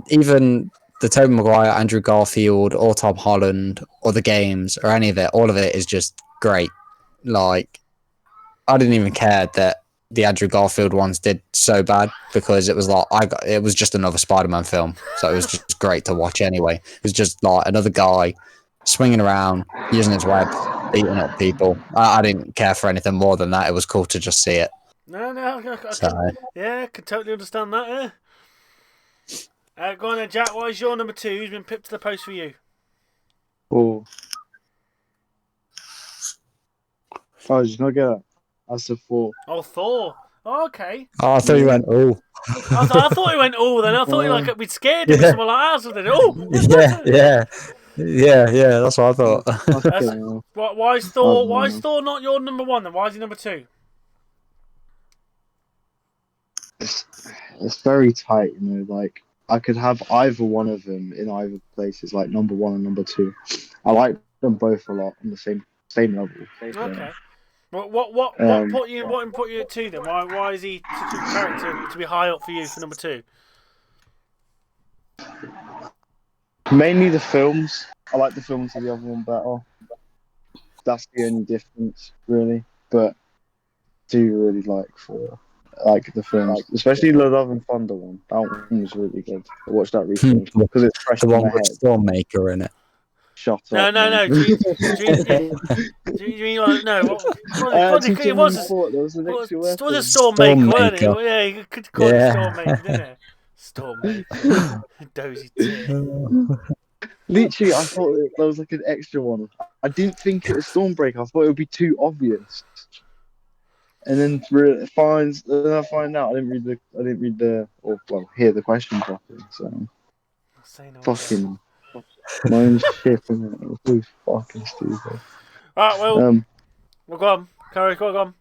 even the Tobey Maguire, Andrew Garfield, or Tom Holland, or the games, or any of it, all of it is just great. Like, I didn't even care that the Andrew Garfield ones did so bad because it was like it was just another Spider-Man film, so it was just great to watch anyway. It was just like another guy swinging around, using his webs, beating up people. I didn't care for anything more than that. It was cool to just see it. No, So, I can totally understand that. Yeah. Go on then, Jack. What is your number 2? Who's been pipped to the post for you? Oh, did you not get that? That's a 4. Oh, Thor. Oh, okay. I thought you went, oh. I thought he went, oh, then I thought like we'd scared him or something like that. Something. Oh, yeah. That's what I thought. Why is Thor? Why is Thor not your number 1 then? Why is he number 2? It's very tight, you know. Like I could have either one of them in either places, like number 1 and number 2. I like them both a lot on the same level. Okay. What put you at 2 then? Why is he such a character to be high up for you for number 2? Mainly the films. I like the films of the other one better. That's the only difference, really. But I do really like the films, especially the Love and Thunder one. That one was really good. I watched that recently because it's fresh The in one my with head. Stormmaker in it. Shut No. up. Man. Do you mean like, no? What it was a Stormmaker, wasn't it? Yeah, you could call it Stormmaker, didn't it? Stormmaker, dozy tit. Literally, I thought there was like an extra one. I didn't think it was Stormbreaker. I thought it would be too obvious. And then I find out I didn't read the hear the question properly. So fucking my own shit, and it was so fucking stupid. Alright, well, go on, Carrie, go on.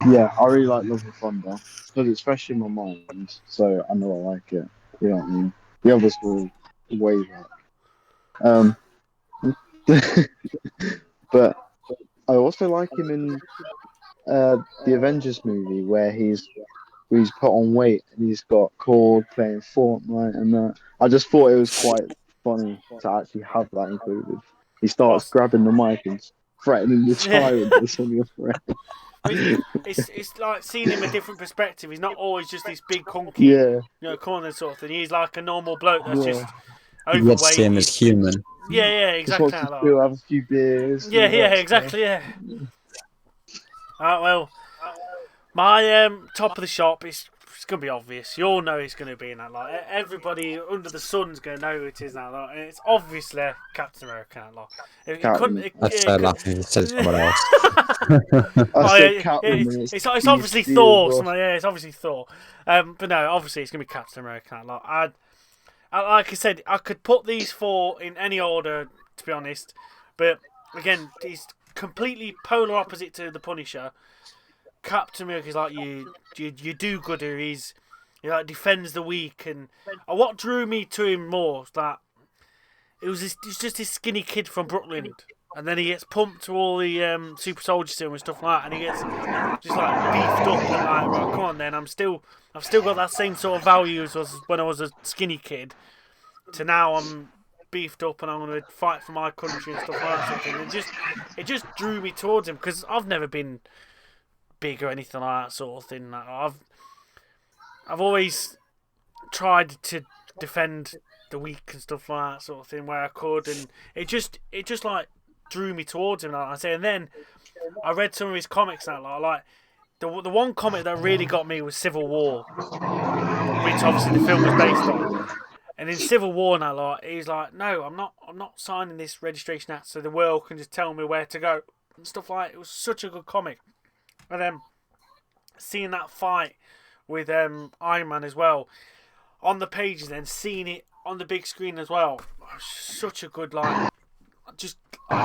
Yeah, I really like Love and Thunder because it's fresh in my mind, so I know I like it. You know what I mean? The others were way back. But I also like him in the Avengers movie where he's put on weight and he's got Cord playing Fortnite and that. I just thought it was quite funny to actually have that included. He starts grabbing the mic and threatening the child with sending a threat. It's like seeing him a different perspective. He's not always just this big hunky, corner sort of thing. He's like a normal bloke that's just overweight. You see him as human. Yeah, exactly. Just wants to have a few beers. Yeah, exactly. Yeah. Alright, well, my top of the shop is. It's going to be obvious. You all know it's going to be in that lot. Everybody under the sun's going to know who it is in that lot. And it's obviously Captain America in that lot. I'd say laughing if you said someone else. It's obviously Thor. It's obviously Thor. But no, obviously it's going to be Captain America in that lot. Like I said, I could put these 4 in any order, to be honest. But again, he's completely polar opposite to the Punisher. Captain America is like you do-gooder. He like defends the weak, and what drew me to him more was that he's just this skinny kid from Brooklyn, and then he gets pumped to all the super soldiers and stuff like that, and he gets just like beefed up and like, right, come on then, I've still got that same sort of values as when I was a skinny kid. To now I'm beefed up and I'm going to fight for my country and stuff like that. It just drew me towards him because I've never been big or anything like that sort of thing. I've always tried to defend the weak and stuff like that sort of thing where I could, and it just like drew me towards him, like I say. And then I read some of his comics and that, like the one comic that really got me was Civil War, which obviously the film was based on. And in Civil War now, like he's like, no, I'm not signing this registration act so the world can just tell me where to go and stuff like that. It was such a good comic. And then seeing that fight with Iron Man as well on the pages, then seeing it on the big screen as well, such a good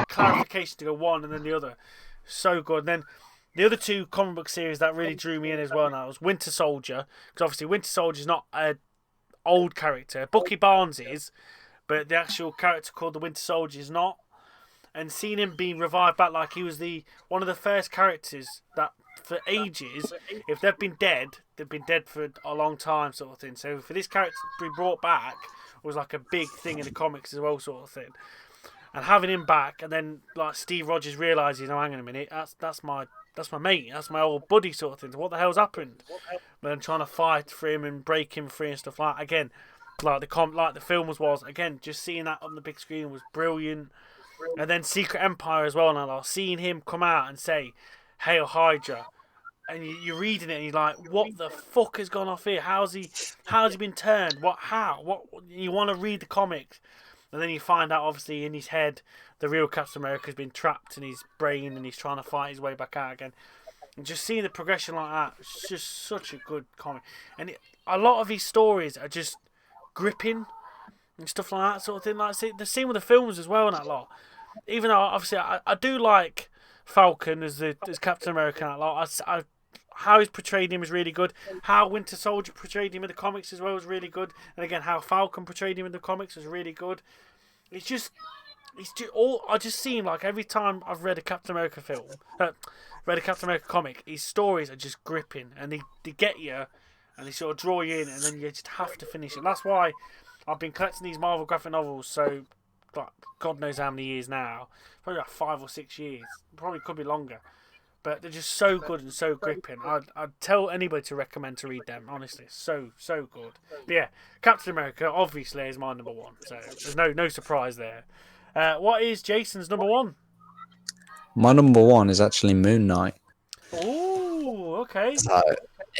clarification to go one and then the other, so good. And then the other 2 comic book series that really drew me in as well now was Winter Soldier, because obviously Winter Soldier is not a old character. Bucky Barnes is, but the actual character called the Winter Soldier is not. And seeing him being revived back like he was one of the first characters that for ages, if they've been dead for a long time sort of thing. So for this character to be brought back was like a big thing in the comics as well sort of thing. And having him back, and then like Steve Rogers realising, oh, hang on a minute, that's my that's my mate, that's my old buddy sort of thing. So what the hell's happened? And then trying to fight for him and break him free and stuff like that. Again, like the film was again, just seeing that on the big screen was brilliant. And then Secret Empire as well, and I seeing him come out and say, "Hail Hydra," and you're reading it and you're like, "What the fuck has gone off here? How's he been turned? What? You want to read the comics, and then you find out obviously in his head the real Captain America's been trapped in his brain and he's trying to fight his way back out again. And just seeing the progression like that, it's just such a good comic. And a lot of his stories are just gripping and stuff like that sort of thing. Like the scene with the films as well and that lot. Even though obviously I do like Falcon as Captain America and that lot. How he's portrayed him is really good. How Winter Soldier portrayed him in the comics as well was really good. And again, how Falcon portrayed him in the comics was really good. I just seem like every time I've read a Captain America film, read a Captain America comic, his stories are just gripping and they get you and they sort of draw you in and then you just have to finish it. That's why I've been collecting these Marvel graphic novels so, like, God knows how many years now. Probably like 5 or 6 years. Probably could be longer. But they're just so good and so gripping. I'd tell anybody to recommend to read them. Honestly, so good. But yeah, Captain America obviously is my number one. So there's no surprise there. What is Jason's number one? My number one is actually Moon Knight. Oh, okay. So,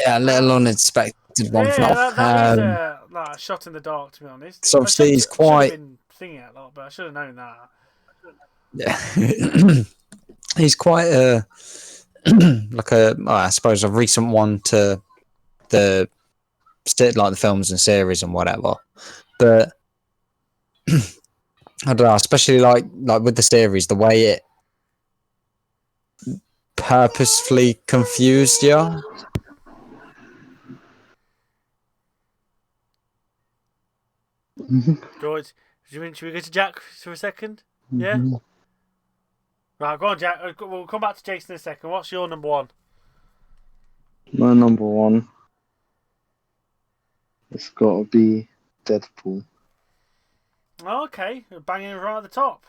yeah, a little unexpected one. That is a shot in the dark, to be honest. So obviously he's quite. I should have been thinking a lot, but I should have known that. Yeah, he's quite a I suppose a recent one to the films and series and whatever, but I don't know, especially like with the series, the way it purposefully confused you. George, should we go to Jack for a second? Yeah. Right, go on, Jack. We'll come back to Jason in a second. What's your number one? My number one, it's got to be Deadpool. Oh, okay, we're banging right at the top.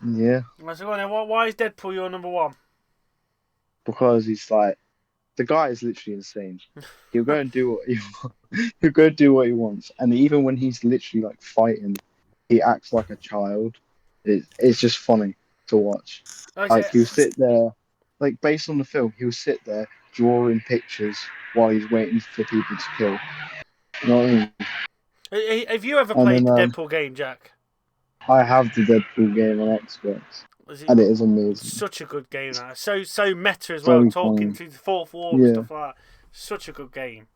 Yeah. Let's go on then. Why is Deadpool your number one? Because he's like, the guy is literally insane. He'll go and do what he wants. He'll go do what he wants, and even when he's literally like fighting, he acts like a child. It's just funny to watch. Okay. Like he'll sit there, like based on the film, he'll sit there drawing pictures while he's waiting for people to kill. You know what I mean? Have you ever played the Deadpool game, Jack? I have the Deadpool game on Xbox, and it is amazing. Such a good game, that. So meta as well, talking through the fourth wall and stuff like that. Such a good game.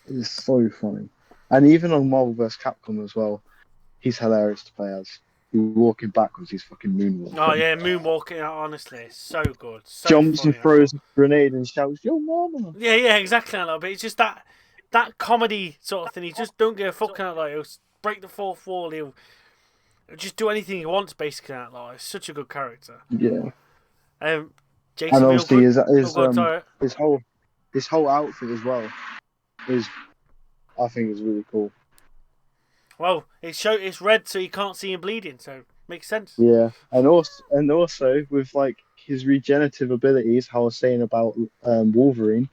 It's so funny, and even on Marvel vs. Capcom as well, he's hilarious to play as. He's walking backwards, he's fucking moonwalking. Oh yeah, moonwalking. Honestly, so good. So jumps funny, and throws a grenade and shouts, "Yo, mama!" Yeah, exactly. But it's just that comedy sort of thing. He just don't give a fuck out. Like he'll break the fourth wall. He'll just do anything he wants, basically. Out like it's such a good character. Yeah. Jason, and obviously his whole outfit as well I think is really cool. Well, it's red, so you can't see him bleeding, so makes sense. Yeah, and also with like his regenerative abilities, how I was saying about Wolverine,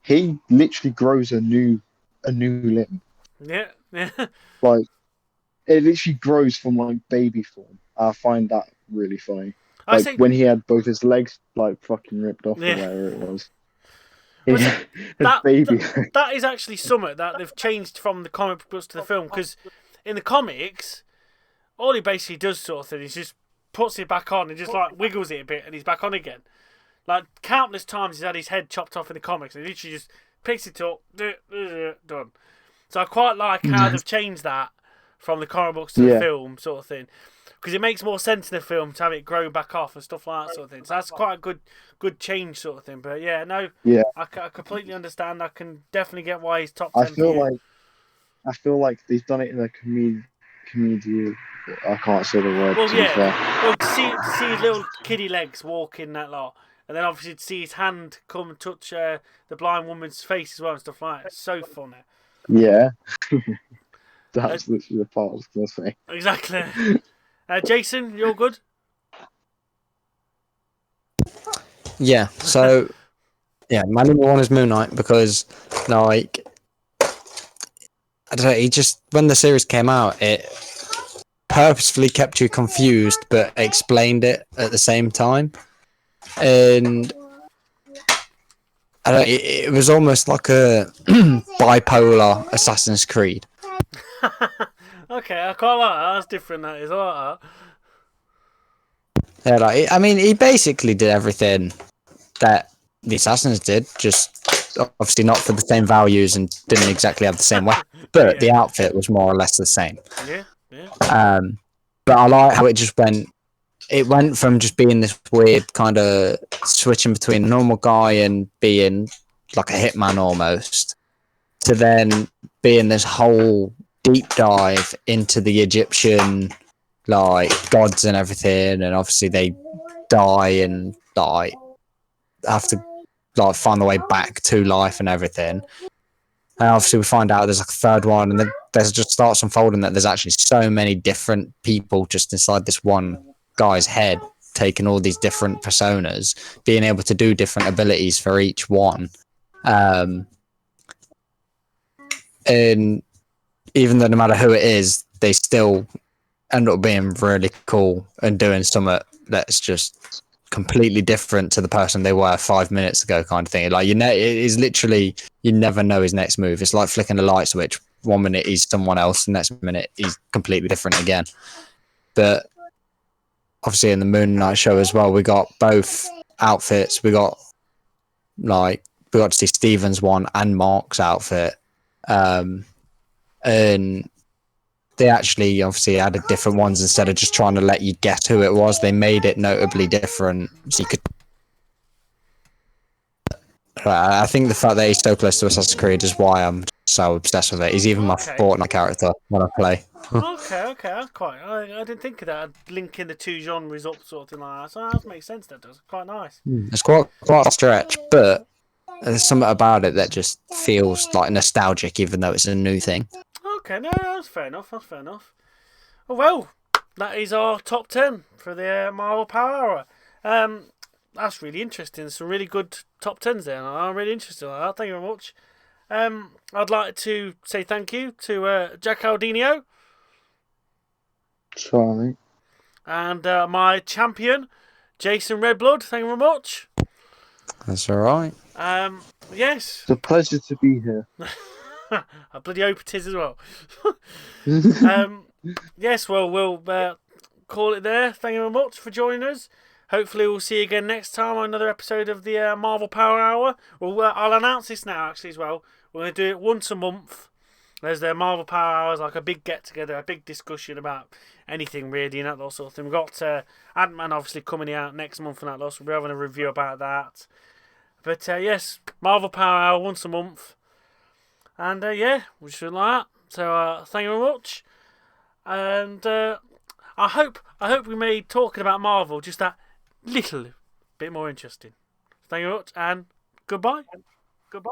he literally grows a new limb. Yeah. Like it literally grows from like baby form. I find that really funny. Like when he had both his legs like fucking ripped off or whatever it was. That is actually something that they've changed from the comic books to the film, because in the comics, all he basically does sort of thing is just puts it back on and just like wiggles it a bit and he's back on again. Like countless times he's had his head chopped off in the comics and he literally just picks it up, done. So I quite like how they've changed that from the comic books to the film sort of thing, because it makes more sense in the film to have it grow back off and stuff like that sort of thing. So that's quite a good change sort of thing. But I completely understand. I can definitely get why he's top 10. I feel like they've done it in a comedian. I can't say the word. Well, to see his little kiddie legs walking that lot, and then obviously to see his hand come and touch the blind woman's face as well and stuff like that. It's so funny. Yeah. That's literally the part I was going to say. Exactly. Jason, you're good? Yeah. So yeah, my number one is Moon Knight because like I don't know, he just when the series came out, it purposefully kept you confused but explained it at the same time, and I don't know, it was almost like a bipolar Assassin's Creed. Okay, I quite like that. That's different. That is. I like that. Yeah, like I mean, he basically did everything that the Assassins did, just obviously not for the same values and didn't exactly have the same weapon, but the Yeah. outfit was more or less the same. Yeah. Yeah. But I like how it just went. It went from just being this weird kind of switching between a normal guy and being like a hitman almost, to then being this whole deep dive into the Egyptian like gods and everything, and obviously they die and like have to like find their way back to life and everything. And obviously we find out there's like a third one, and then there's just starts unfolding that there's actually so many different people just inside this one guy's head, taking all these different personas, being able to do different abilities for each one. And even though no matter who it is, they still end up being really cool and doing something that's just completely different to the person they were 5 minutes ago, kind of thing. Like it is literally you never know his next move. It's like flicking a light switch. 1 minute he's someone else, the next minute he's completely different again. But obviously in the Moon Knight show as well, we got both outfits. We got to see Steven's one and Mark's outfit, and they actually obviously added different ones instead of just trying to let you guess who it was. They made it notably different, so you could. I think the fact that he's so close to Assassin's Creed is why I'm so obsessed with it. He's even my Fortnite character when I play. Okay, that's quite. I didn't think of that. Linking the two genres up, sort of thing like that. So that makes sense. That does quite nice. It's quite a stretch, but there's something about it that just feels like nostalgic, even though it's a new thing. Okay, no, that's fair enough. That's fair enough. Well, that is our top 10 for the Marvel Power Hour. That's really interesting. Some really good top 10s there. I'm really interested in that. Thank you very much. I'd like to say thank you to Jack Aldinio. Charlie. And my champion, Jason Redblood. Thank you very much. That's all right. Yes. It's a pleasure to be here. I bloody hope it is as well. Yes, well, we'll call it there. Thank you very much for joining us. Hopefully we'll see you again next time on another episode of the Marvel Power Hour. Well, I'll announce this now, actually, as well. We're going to do it once a month. There's the Marvel Power Hours, like a big get-together, a big discussion about anything, really, and that sort of thing. We've got Ant-Man, obviously, coming out next month and that lot, so we'll be having a review about that. But, yes, Marvel Power Hour once a month. And, yeah, we should like that. So, thank you very much. And I hope we made talking about Marvel just that little bit more interesting. Thank you very much, and goodbye. Goodbye.